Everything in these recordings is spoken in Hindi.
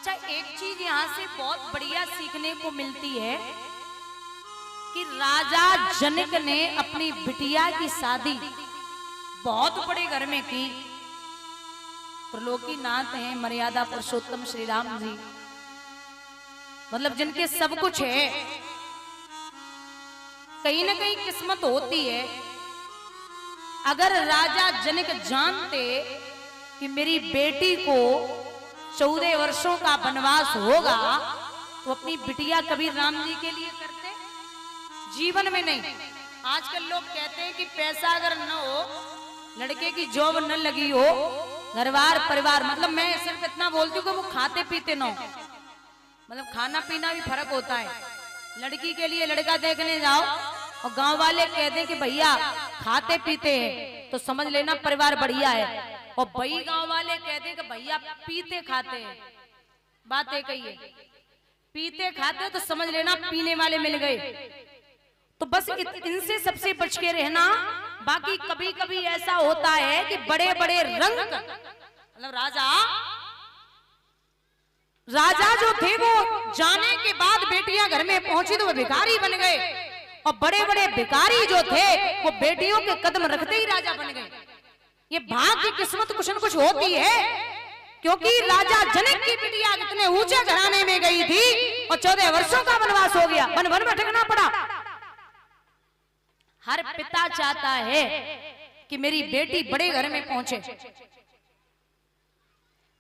अच्छा, एक चीज यहाँ से बहुत बढ़िया सीखने को मिलती है कि राजा जनक ने अपनी बिटिया की शादी बहुत बड़े घर में की। त्रिलोकीनाथ हैं, मर्यादा पुरुषोत्तम श्री राम जी, मतलब जिनके सब कुछ है। कहीं ना कहीं किस्मत होती है। अगर राजा जनक जानते कि मेरी बेटी को 14 वर्षों का वनवास होगा तो अपनी बिटिया कबीर राम जी के लिए करते? जीवन में नहीं। आजकल लोग कहते हैं कि पैसा अगर न हो, लड़के की जॉब न लगी हो, घरवार परिवार, मतलब मैं सिर्फ इतना बोलती हूँ कि वो खाते पीते न हो, मतलब खाना पीना भी फर्क होता है। लड़की के लिए लड़का देखने जाओ और गांव वाले कह दें कि भैया खाते पीते हैं तो समझ लेना परिवार बढ़िया है, और भाई गांव वाले कह दें कि भैया पीते खाते हैं, बात एक ही है। पीते खाते तो समझ लेना पीने वाले मिल गए। तो बस इनसे सबसे बच के रहना। बाकी कभी कभी ऐसा होता है कि बड़े बड़े रंग, मतलब राजा जो थे वो जाने के बाद बेटियां घर में पहुंची तो वो भिखारी बन गए, और बड़े बड़े भिखारी जो थे वो बेटियों के कदम रखते ही राजा बन गए। ये भाग्य की किस्मत कुछ न कुछ होती है, क्योंकि राजा जनक की बिटिया कितने ऊंचे घराने में गई थी और 14 वर्षों का वनवास हो गया, वन वन भटकना पड़ा। हर पिता चाहता है कि मेरी बेटी बड़े घर में पहुंचे।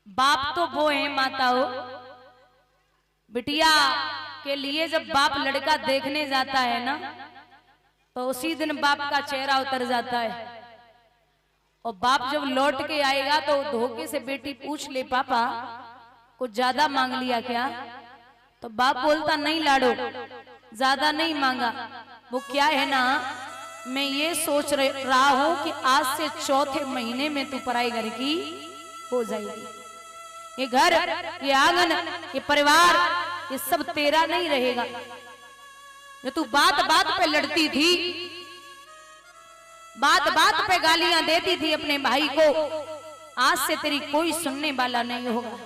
बाप तो वो है माता हो, बिटिया के लिए जब बाप लड़का देखने जाता है ना तो उसी दिन बाप का चेहरा उतर जाता है। और बाप जब लौट के आएगा तो धोखे से बेटी पूछ ले, पापा कुछ ज्यादा मांग लिया क्या? तो बाप बोलता, नहीं लाडो, ज्यादा नहीं मांगा। वो क्या है ना, मैं ये सोच रहा हूं कि आज से 4थे महीने में तू पराई घर की हो जाएगी। ये घर, ये आंगन, ये परिवार, ये सब तेरा नहीं रहेगा। जो तू बात बात पे लड़ती थी, बात बात पे गालियां देती थी अपने भाई को, आज से तेरी कोई सुनने वाला नहीं होगा।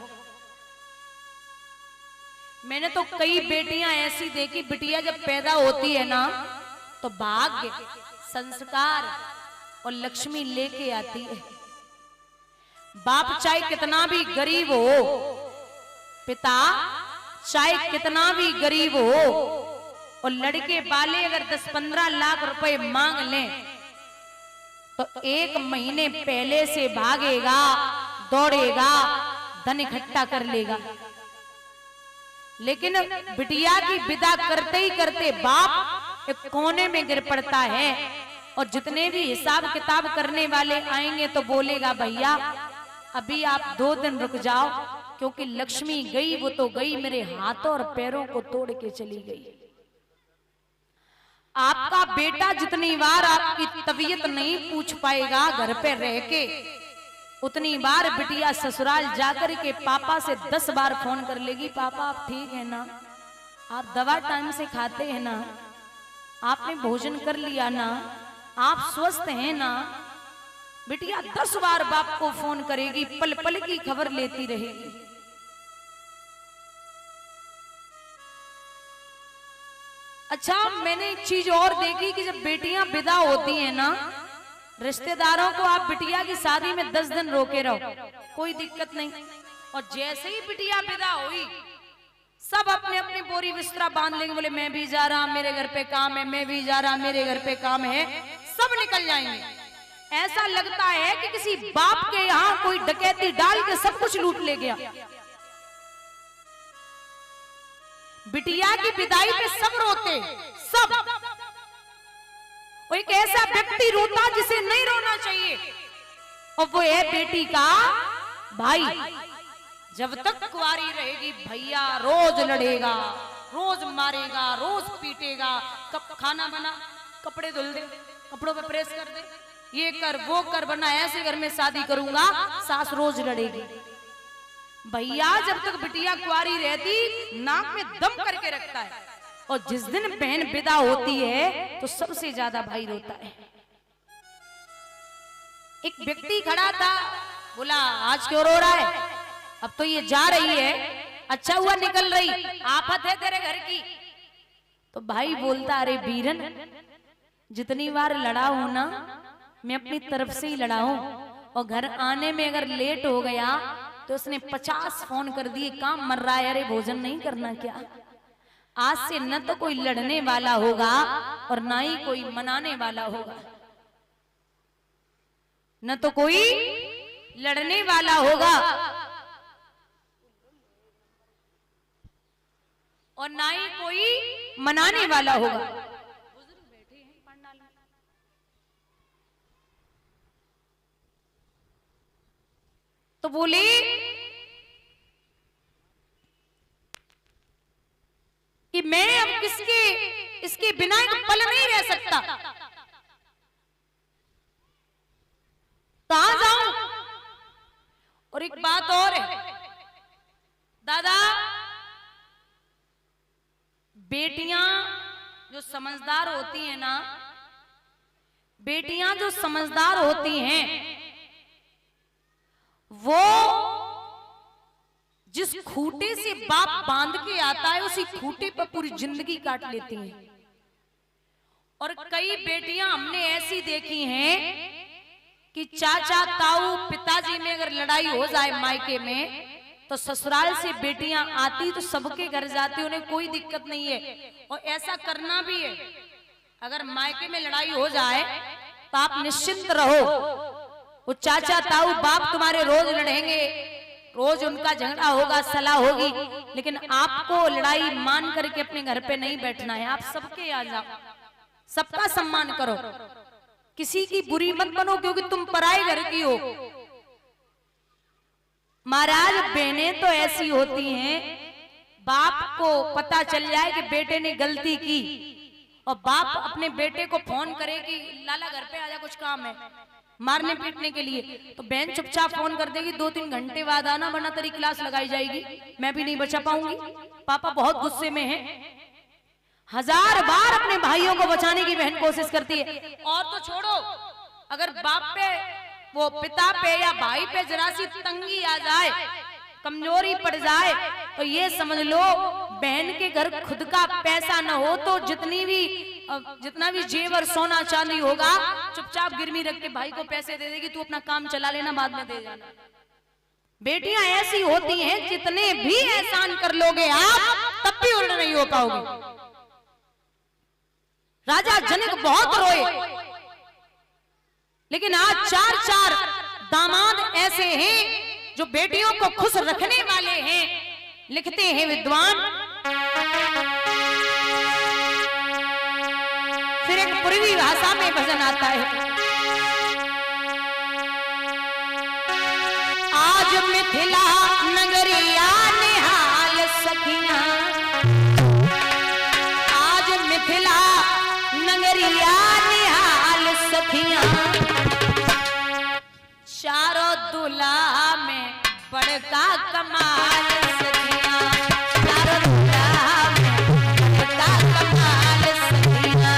मैंने तो कई बेटियां ऐसी देखी, बिटिया जब पैदा होती है ना तो भाग्य, संस्कार और लक्ष्मी लेके आती है। बाप चाहे कितना भी गरीब हो, पिता चाहे कितना भी गरीब हो, और लड़के वाले अगर 10-15 लाख रुपए मांग लें तो 1 महीने पहले से भागेगा, दौड़ेगा, धन इकट्ठा कर लेगा। लेकिन बिटिया की विदा करते ही करते बाप एक कोने में गिर पड़ता है, और जितने भी हिसाब किताब करने वाले आएंगे तो बोलेगा, भैया अभी आप 2 दिन रुक जाओ, क्योंकि लक्ष्मी गई वो तो गई, मेरे हाथों और पैरों को तोड़ के चली गई। आपका बेटा जितनी बार आपकी तबीयत नहीं पूछ पाएगा घर पे रह के, उतनी बार बिटिया ससुराल जाकर के पापा से 10 बार फोन कर लेगी, पापा आप ठीक है ना, आप दवा टाइम से खाते हैं ना, आपने भोजन कर लिया ना, आप स्वस्थ हैं ना। बिटिया 10 बार बाप को फोन करेगी, पल पल की खबर लेती रहेगी। अच्छा, मैंने एक चीज और देखी कि जब बेटियां विदा होती हैं ना, रिश्तेदारों को आप बिटिया की शादी में 10 दिन रोके रहो, कोई दिक्कत नहीं, और जैसे ही बिटिया विदा हुई सब अपने अपनी बोरी बिस्तरा बांध लेंगे, बोले मैं भी जा रहा, मेरे घर पे काम है, मैं भी जा रहा, मेरे घर पे काम है, सब निकल जाएंगे। ऐसा लगता है कि किसी बाप के यहाँ कोई डकैती डाल के सब कुछ लूट ले गया। बिटिया की विदाई पे सब रोते, सब। वो एक ऐसा व्यक्ति रोता जिसे नहीं रोना चाहिए, और वो है बेटी का भाई। जब तक कुंवारी रहेगी भैया रोज लड़ेगा, रोज मारेगा, रोज पीटेगा, कब खाना बना, कपड़े धुल दे, कपड़ों पे प्रेस कर दे, ये कर वो कर, वरना ऐसे घर में शादी करूंगा, सास रोज लड़ेगी। भैया जब तक बिटिया कुंवारी रहती नाक में दम करके रखता है, और जिस दिन बहन विदा होती है तो सबसे ज्यादा भाई रोता है। एक व्यक्ति खड़ा था, बोला आज क्यों रो रहा है, अब तो ये जा रही है, अच्छा हुआ निकल रही, आफत है तेरे घर की। तो भाई बोलता अरे बीरन, जितनी बार लड़ा हूं ना मैं अपनी तरफ से ही लड़ा हूं, और घर आने में अगर लेट हो गया तो उसने 50 फोन कर दिए, काम मर रहा है, अरे भोजन नहीं करना क्या। आज से न तो कोई लड़ने वाला होगा और ना ही कोई मनाने वाला होगा, न तो कोई लड़ने वाला होगा और ना ही कोई मनाने वाला होगा। तो बोले कि मैं अब इसके बिना एक पल नहीं रह सकता, कहां जाऊं। और एक बात और है दादा, बेटियां जो समझदार होती हैं ना, बेटियां जो समझदार होती हैं वो जिस खूंटे से बाप बांध के आता है उसी खूंटे पर पूरी जिंदगी काट लेती हैं। और कई बेटियां हमने ऐसी देखी हैं कि चाचा ताऊ पिताजी में अगर लड़ाई हो जाए मायके में, तो ससुराल से बेटियां आती तो सबके घर जाती, उन्हें कोई दिक्कत नहीं है। और ऐसा करना भी है, अगर मायके में लड़ाई हो जाए तो आप निश्चिंत रहो, वो चाचा ताऊ बाप तुम्हारे रोज लड़ेंगे, रोज उनका झगड़ा होगा, सलाह होगी, लेकिन आपको लड़ाई मान करके अपने घर पे नहीं बैठना है। आप सबके आ जाओ, सबका सम्मान करो, किसी की बुरी मत बनो क्योंकि तुम पराए घर की हो। महाराज बहनें तो ऐसी होती हैं, बाप को पता चल जाए कि बेटे ने गलती की और बाप अपने बेटे को फोन करे कि लाला घर पे आजा कुछ काम है, मारने पीटने के लिए, तो बहन चुपचाप फोन कर देगी 2-3 घंटे बाद आना वरना तेरी क्लास लगाई जाएगी, मैं भी नहीं बचा पाऊंगी। पापा बहुत गुस्से में हैं। 1000 बार अपने भाइयों को बचाने की बहन कोशिश करती है। और तो छोड़ो, अगर बाप पे, वो पिता पे या भाई पे जरा सी तंगी आ जाए, कमजोरी पड़ जाए, तो ये समझ लो बहन के घर खुद का पैसा न हो तो जितना भी जेवर सोना चांदी होगा चुपचाप गिरवी रख के भाई को पैसे दे देगी, तू अपना काम चला लेना, बाद में दे जाना। बेटियां ऐसी होती हैं, जितने भी एहसान कर लोगे आप तब भी उल्ट नहीं हो पाओगे। राजा जनक बहुत रोए, लेकिन आज 4 दामाद ऐसे हैं जो बेटियों को खुश रखने वाले हैं। लिखते हैं विद्वान, फिर एक पूर्वी भाषा में भजन आता है, आज मिथिला नगरिया निहाल सखियां, आज मिथिला नगरिया निहाल सखियां, चारों दुल्हा में बड़का कमाल सखियां, चारों दुल्हा में बड़का कमाल सखियां।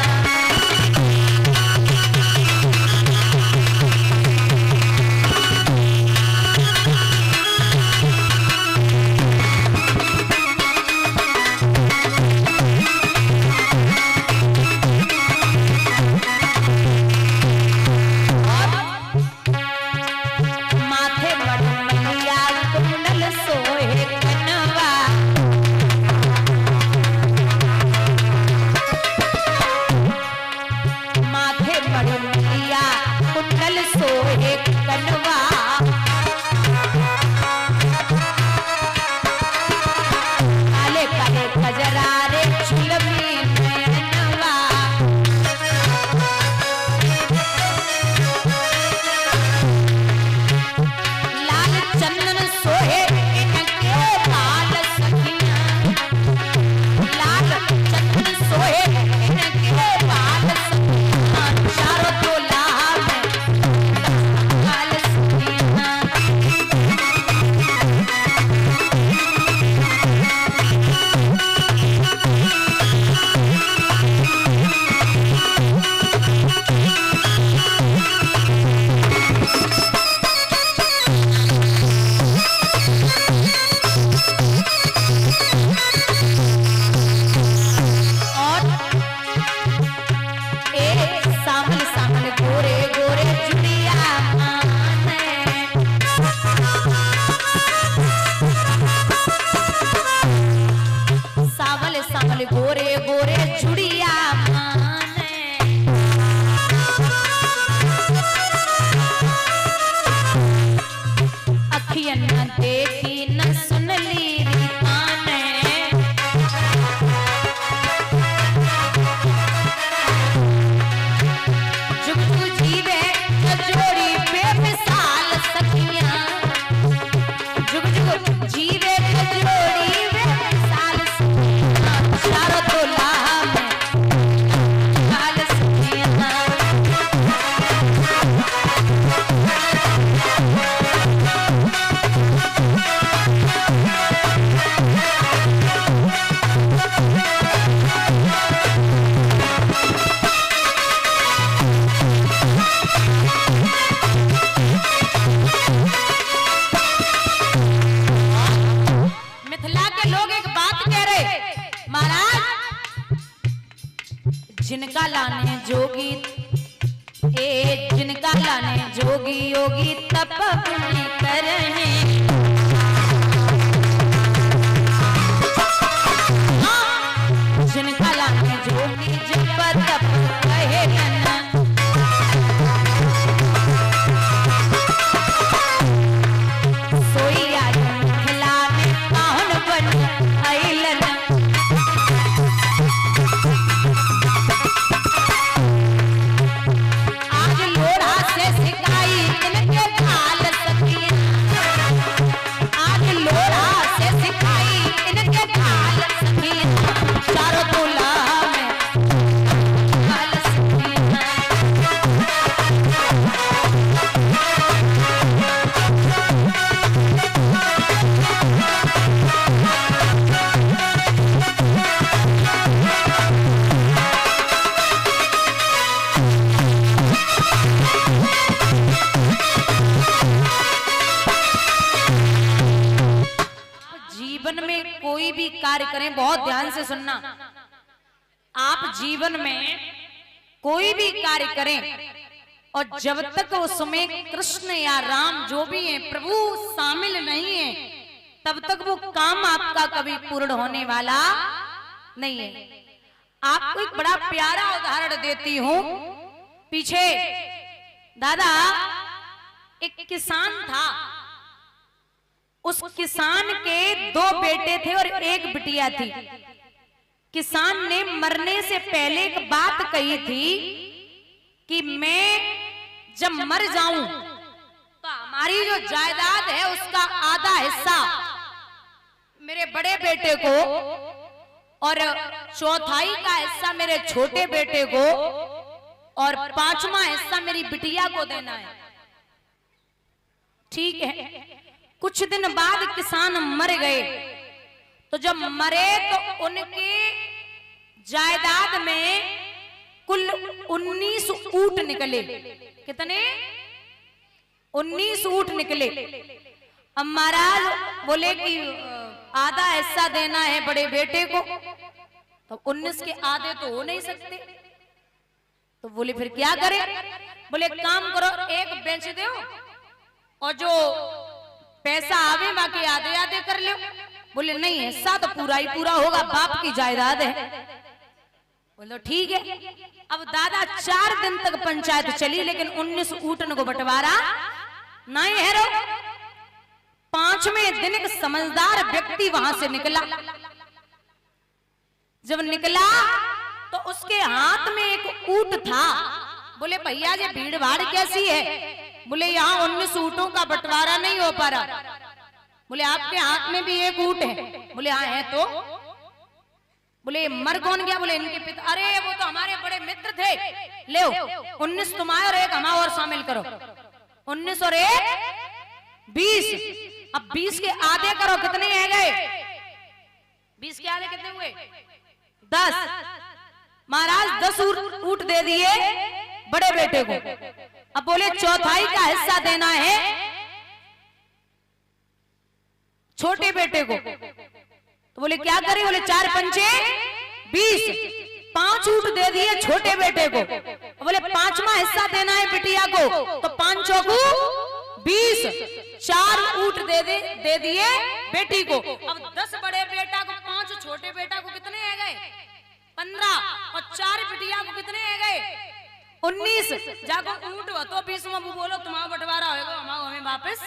माथे पर मैया कुंडल सो गोरे गोरे चुड़िया माने, अखियन न देखी न सुन ली काने, जुग जुग जीवे जोड़ी बेमिसाल सखियां, जुग जुग जीवे जोड़ी बेमिसाल सखियां, चारों तोला में लाल सखियां। मिथिला के लोग एक बात कह रहे, महाराज जिनका लाने जोगी, जिनका लाने जोगी योगी तप पुण्य करहे, जिनका लाने जोगी जप तप कहे न, सोई आज मिथिला में कौन बन अइलन, आज लोढ़ा से सिकाई इनके खाल सखियां, आज लोढ़ा से सिकाई इनके खाल सखियां, चारों तोला में खाल सखियां। जीवन में कोई भी कार्य करें, बहुत ध्यान से सुनना, आप जीवन में कोई भी कार्य करें और जब तक उसमें कृष्ण या राम जो भी है प्रभु शामिल नहीं है, तब तक वो काम आपका कभी पूर्ण होने वाला नहीं है। आपको एक बड़ा प्यारा उदाहरण देती हूं। पीछे दादा एक किसान था, उस किसान के 2 बेटे थे और 1 बिटिया थी। किसान ने मरने से पहले एक बात कही थी कि मैं जब मर जाऊं तो हमारी जो जायदाद है उसका आधा हिस्सा मेरे बड़े बेटे को और चौथाई का हिस्सा मेरे छोटे बेटे को और 5वां हिस्सा मेरी बिटिया को देना है। ठीक है। कुछ दिन बाद किसान मर गए, तो जब मरे तो उनके जायदाद में कुल 19 ऊंट निकले। कितने? 19 ऊंट निकले। अब महाराज बोले कि आधा हिस्सा देना है बड़े बेटे को, तो 19 के आधे तो हो नहीं सकते। तो बोले फिर क्या करें? बोले काम करो, एक बेच दो और जो पैसा आवे बाकी आधे आधे कर लो। बोले नहीं, हिस्सा तो पूरा ही पूरा होगा, बाप की जायदाद है। बोलो ठीक है। अब दादा 4 दिन तक पंचायत चली, लेकिन 19 ऊँटन को बंटवारा नहीं है। रो 5वें दिन एक समझदार व्यक्ति वहां से निकला। जब निकला तो उसके हाथ में एक ऊंट था। बोले भैया ये भीड़ भाड़ कैसी है? बोले यहाँ 19 ऊँटों का बंटवारा नहीं हो पा रहा। बोले आपके हाथ में भी एक ऊंट है? बोले हाँ है। तो बोले मर कौन गया? बोले इनके पिता। अरे वो तो हमारे बड़े मित्र थे। ले 19 तुम्हारे और एक हमारा और शामिल करो। 19 और 1 20। अब 20 के आधे करो, कितने रह गए? 20 के आधे कितने हुए? 10। महाराज 10 ऊंट दे दिए बड़े बेटे को। अब बोले चौथाई का हिस्सा देना है छोटे बेटे को। तो बोले क्या करें? बोले 4 पंचे 20, 5 ऊंट दे दिए छोटे बेटे को। बोले 5वां हिस्सा देना है बिटिया को, तो 5 चौकू 20, 4 ऊंट दे दिए बेटी को। अब 10 बड़े बेटा को, 5 छोटे बेटा को कितने है गए 15 और 4 बिटिया को कितने है गए 19। जाको ऊंट हो तो 20 में बोलो तुम्हारा बंटवारा होगा हमें वापस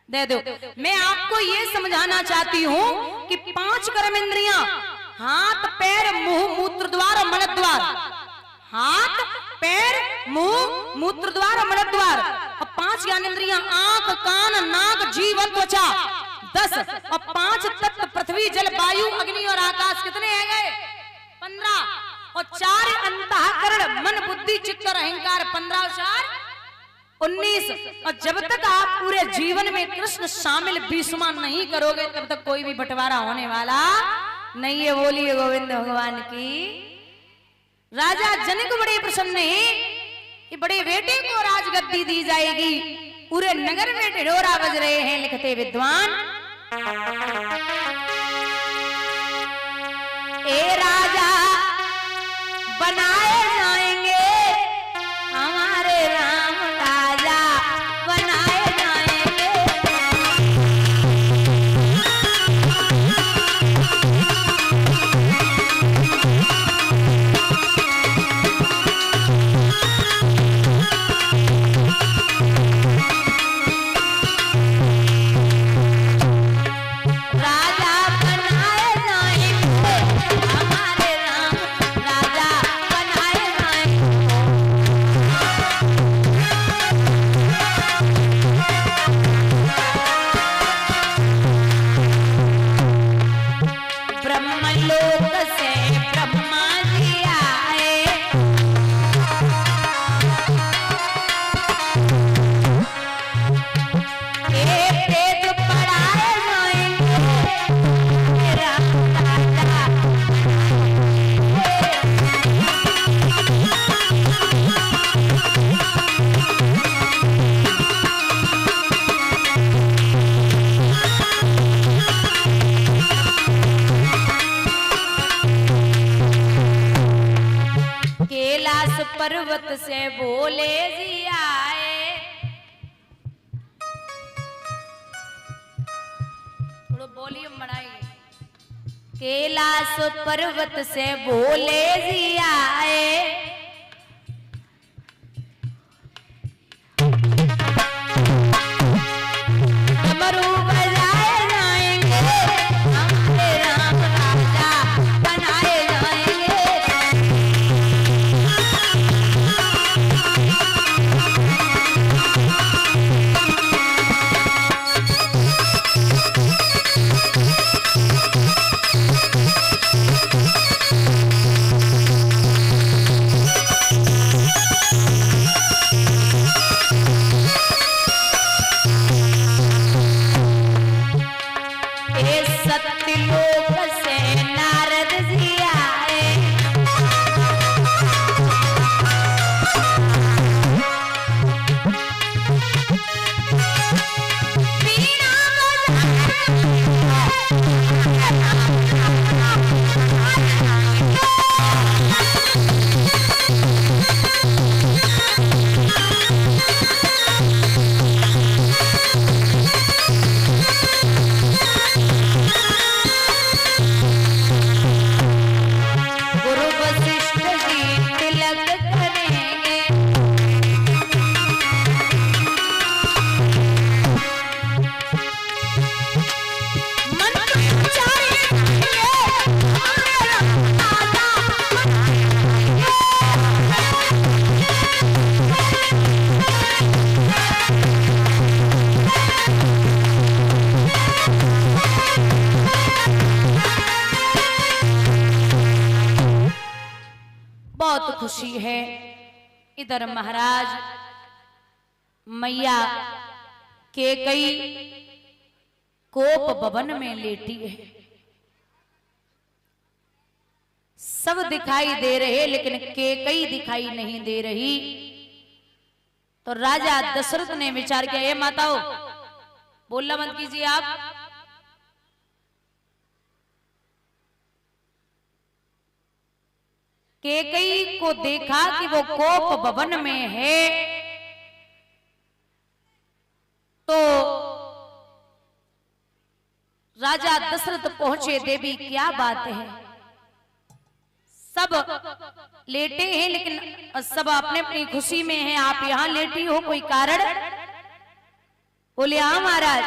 दे दो। मैं आपको ये समझाना चाहती हूँ कि 5 कर्म इंद्रियां हाथ पैर मुंह मूत्र द्वार और मन द्वार, हाथ पैर मुंह मूत्र द्वार और मन द्वार, और 5 ज्ञानेंद्रियां आंख कान नाक जीभ और त्वचा 10, और 5 तत्व पृथ्वी जल वायु अग्नि और आकाश कितने हैं गए 15, और 4 अंतःकरण मन बुद्धि चित्त और अहंकार 15 और 4 19। और जब तक आप पूरे जीवन में कृष्ण शामिल भीष्मा नहीं करोगे तब तक कोई भी बंटवारा होने वाला नहीं है। बोलिए गोविंद भगवान की। राजा जनक बड़े प्रसन्न हैं कि बड़े बेटे को राजगद्दी दी जाएगी। पूरे नगर में ढिढोरा बज रहे हैं। लिखते विद्वान ए राजा बनाए जाएंगे हमारे राम राजा बनाए जाएंगे। राजा बनाए जाएंगे हमारे राम राजा बनाए जाएंगे। ब्रह्मलोक से ब्रह्मा जी आए, एक वेद पढ़ाए जाएंगे राम राजा। कैलाश पर्वत से बोले जी आए, थोड़ा वॉल्यूम बढ़ाइए। कैलाश पर्वत से बोले जी आए, डमरू बजाए जाएंगे हमारे राम राजा बनाए जाएंगे। ए सत्यलोक से नारद जी आए, बीना गुरु वशिष्ठ जी तिलक करेंगे, मंत्र उच्चारेंगे हमारे राम राजा बनाएंगे। बहुत खुशी है। इधर महाराज मैया कैकई कोप भवन में लेटी है। सब दिखाई दे रहे लेकिन कैकई दिखाई नहीं दे रही। तो राजा दशरथ ने विचार किया, ये माताओं बोलना मत कीजिए आप, कैकई को देखा कि वो कोप भवन में है तो राजा दशरथ पहुंचे, देवी क्या बात है, सब लेटे हैं लेकिन सब अपने अपनी खुशी में हैं, आप यहां लेटी हो, कोई कारण? बोले हाँ महाराज,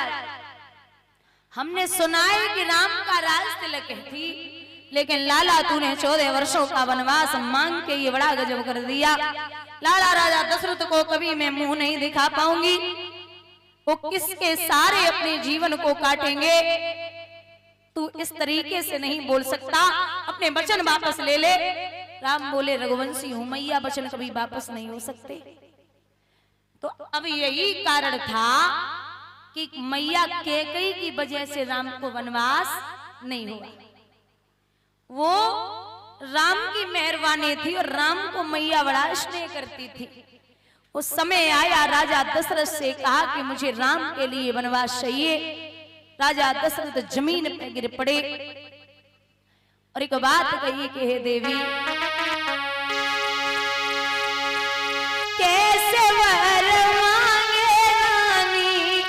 हमने सुना है कि राम का राज तिलक थी, लेकिन लाला तूने 14 वर्षों का वनवास मांग के ये बड़ा गजब कर दिया। लाला राजा दशरथ को कभी मैं मुंह नहीं दिखा पाऊंगी, वो किसके सारे अपने जीवन को काटेंगे, तू इस तरीके से नहीं बोल सकता, अपने वचन वापस ले ले। राम बोले रघुवंशी हूं मैया, वचन कभी वापस नहीं हो सकते। तो अब यही कारण था कि मैया कैकेयी की वजह से राम को वनवास नहीं हुआ। वो राम की मेहरबानी थी और राम को मैया बड़ा स्नेह करती थी। उस समय आया, राजा दशरथ से कहा कि मुझे राम के लिए वनवास चाहिए। राजा दशरथ जमीन पे गिर पड़े और एक बात कही कि हे देवी, कैसे वर मांगे रानी,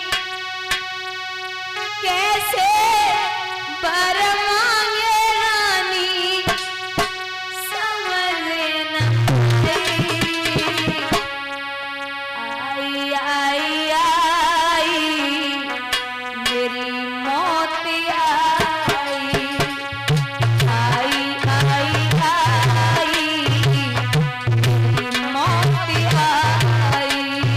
कैसे वर मांगे रानी, समझ न आई आई आई मेरी मौत आई आई आई आई मेरी मौत आई।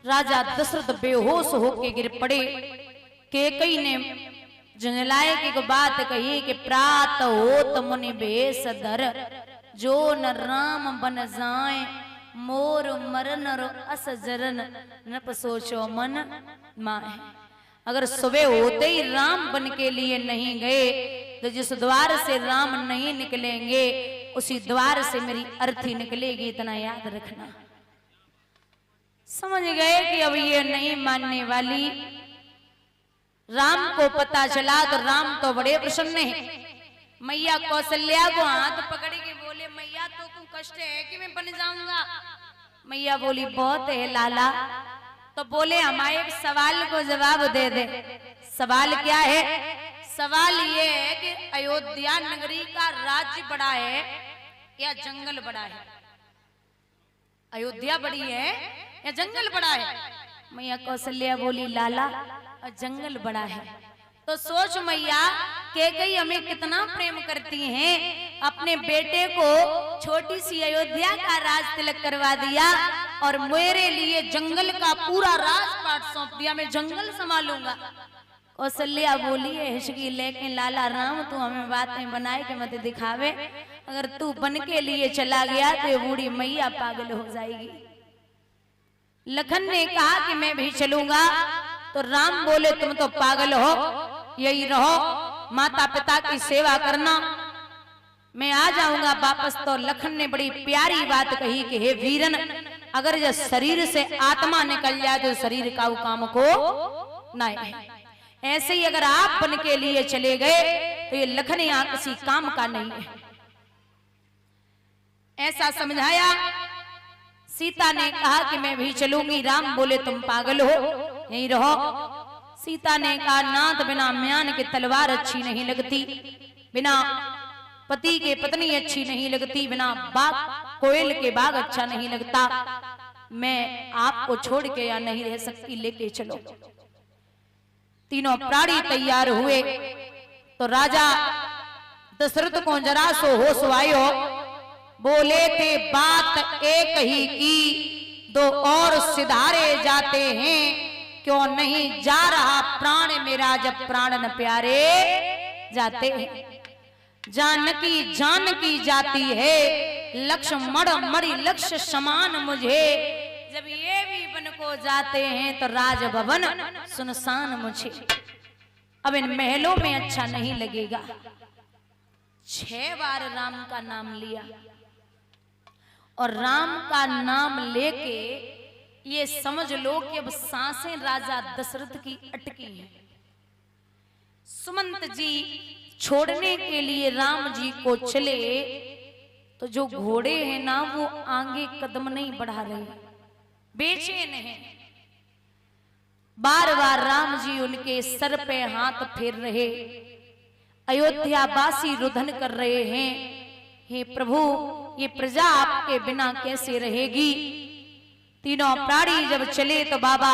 राजा दशरथ बेहोश होके गिर पड़े। कैकेयी ने जंगलाए की बात कही कि प्रात होत मुनि बेश धर, जो न राम बन जाए मोर मरन रो अस जरन, नप सोचो मन माहे। अगर सुबह होते ही राम बन के लिए नहीं गए तो जिस द्वार से राम नहीं निकलेंगे उसी द्वार से मेरी अर्थी निकलेगी, इतना याद रखना। समझ गए कि अब ये नहीं मानने वाली। राम को पता चला तो राम तो बड़े प्रसन्न है। मैया कौशल्या को हाथ पकड़ के बोले, मैया तो को कष्ट है कि मैं बन जाऊंगा? मैया बोली, बहुत है लाला। तो बोले, हमारे एक सवाल को जवाब दे दे। सवाल क्या है? सवाल ये है कि अयोध्या नगरी का राज्य बड़ा है या जंगल बड़ा है? अयोध्या बड़ी है या जंगल बड़ा है? मैया कौशल्या बोली, लाला जंगल बड़ा है। तो सोच मैया, कैकेयी हमें कितना प्रेम करती हैं, अपने बेटे को छोटी सी अयोध्या का राज तिलक करवा दिया और मेरे लिए जंगल का पूरा राजपाट सौंप दिया, मैं जंगल संभालूंगा। कौशल्या बोली है हिचकी, लेकिन लाला राम तू हमें बातें बनाए के मत दिखावे, अगर तू बन के लिए चला गया तो ये बूढ़ी मैया पागल हो जाएगी। लखन ने कहा कि मैं भी चलूंगा। तो राम बोले, तुम तो पागल हो, यही रहो, माता पिता की सेवा करना, मैं आ जाऊंगा वापस। तो लखन ने बड़ी प्यारी बात कही कि हे वीरन, अगर जब शरीर से आत्मा निकल जाए तो शरीर का काम को नहीं। ऐसे ही अगर आप बन के लिए चले गए तो ये लखन यहाँ किसी काम का नहीं है। ऐसा समझाया। सीता ने कहा कि मैं भी चलूंगी। राम बोले, तुम पागल हो, यहीं रहो। सीता ने कहा, नाथ बिना म्यान के तलवार अच्छी नहीं लगती, बिना पति के पत्नी अच्छी नहीं लगती, बिना बाग कोयल के बाग अच्छा नहीं लगता। मैं आपको छोड़ के या नहीं रह सकती, लेके चलो। तीनों प्राणी तैयार हुए तो राजा दशरथ को जरा सो होश आयो। बोले थे बात एक ही की, दो और सिधारे जाते हैं, क्यों नहीं जा रहा प्राण मेरा जब प्राण न प्यारे जाते हैं। जानकी जानकी जाती है, लक्ष्मण मणि लक्ष्य समान मुझे, जब ये भी बन को जाते हैं तो राजभवन सुनसान मुझे। अब इन महलों में अच्छा नहीं लगेगा। 6 बार राम का नाम लिया और राम का नाम लेके ये समझ लो कि अब सांसें राजा दशरथ की अटकी हैं। सुमंत जी छोड़ने के लिए राम जी को चले तो जो घोड़े हैं ना वो आगे कदम नहीं बढ़ा रहे, बेचैन हैं। बार बार राम जी उनके सर पे हाथ फेर रहे, अयोध्या वासी रुदन कर रहे हैं, हे प्रभु ये प्रजा आपके बिना कैसे रहेगी। तीनों प्राणी जब चले तो बाबा